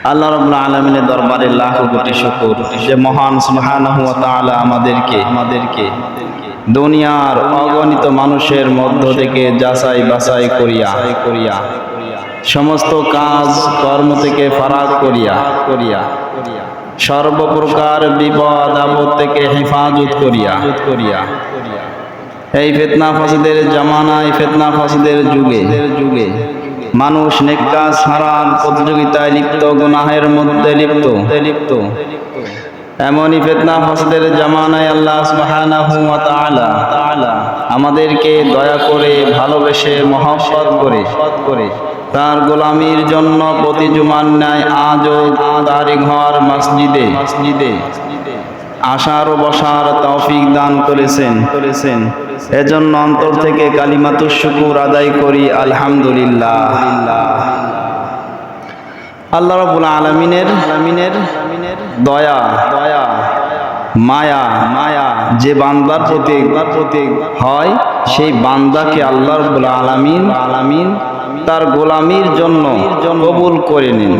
আল্লাহ রাব্বুল আলামিনের দরবারে লাখ কোটি শুকর যে মহান সুবহানাহু ওয়া তাআলা আমাদেরকে দুনিয়ার অগণিত মানুষের মধ্য থেকে যাচাই বাছাই করিয়া সমস্ত কাজ কর্ম থেকে ফারাক করিয়া সর্বপ্রকার বিপদ আপদ থেকে হেফাজত করিয়া এই ফিতনা ফাসাদের জামানায় ফিতনা ফাসাদের যুগে মানুষ নেক কাজ হারাম প্রতিযোগিতায় লিপ্ত গুনাহের মধ্যে লিপ্ত এমনই ফিতনা ফাসাদের জামানায় আল্লাহ সুবহানাহু ওয়া তাআলা আমাদেরকে দয়া করে ভালোবেসে মহব্বত করে তার গোলামির জন্য প্রতি জুমার ন্যায় আজও তারই ঘর মসজিদে আসার ও বসার তৌফিক দান করেছেন এজন্য অন্তর থেকে কালিমাতুশ শুকর আদায় করি আলহামদুলিল্লাহ। আল্লাহ রাব্বুল আলামিনের দয়া মায়া যে বান্দার প্রতি হয় সেই বান্দাকে আল্লাহ রাব্বুল আলামিন তার গোলামির জন্য কবুল করে নিন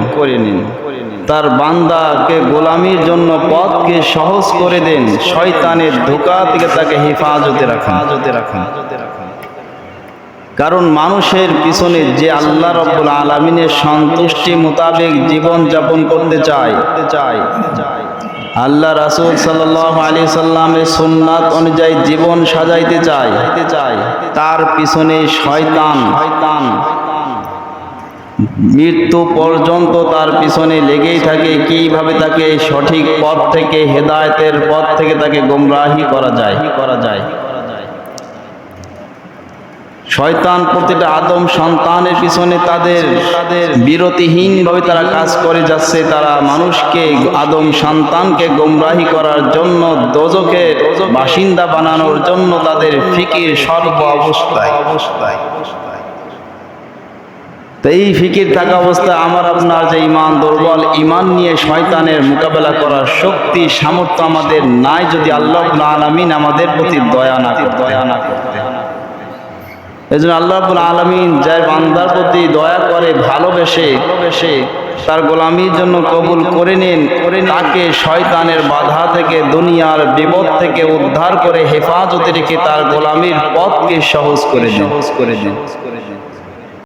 তার বান্দাকে গোলামির জন্য পথকে সহজ করে দেন, শয়তানের ধোঁকা থেকে তাকে হেফাজতে রাখেন। কারণ মানুষের পিছনে যে আল্লাহ রাব্বুল আলামিনের সন্তুষ্টি মোতাবেক জীবন যাপন করতে চায়, আল্লাহ রাসূল সাল্লাল্লাহু আলাইহি সাল্লামের সুন্নাত অনুযায়ী জীবন সাজাইতে চায়, তার পিছনে শয়তান মৃত্যু পর্যন্ত তার পিছনে লেগেই থাকে। কিভাবে তাকে সঠিক পথ থেকে হেদায়েতের পথ থেকে তাকে গোমরাহি করা যায়। শয়তান প্রতিটা আদম সন্তানের পিছনে তাদের বিরতিহীনভাবে তারা কাজ করে যাচ্ছে। তারা মানুষকে আদম সন্তানকে গোমরাহি করার জন্য দোজখের বাসিন্দা বানানোর জন্য তাদের ফিকির সর্ব অবস্থায়। তো এই ফিকির থাকা অবস্থায় আমার আপনার যে ঈমান দুর্বল, ঈমান নিয়ে শয়তানের মোকাবেলা করার শক্তি সামর্থ্য আমাদের নাই, যদি আল্লাহ রাব্বুল আলামিন আমাদের প্রতি দয়া না করতে। এজন্য আল্লাহ রাব্বুল আলামিন যার বান্দার প্রতি দয়া করে ভালোবেসে তার গোলামির জন্য কবুল করে নেন, তাকে শয়তানের বাধা থেকে দুনিয়ার বিপদ থেকে উদ্ধার করে হেফাজতে রেখে তার গোলামির পথকে সহজ করে দেন।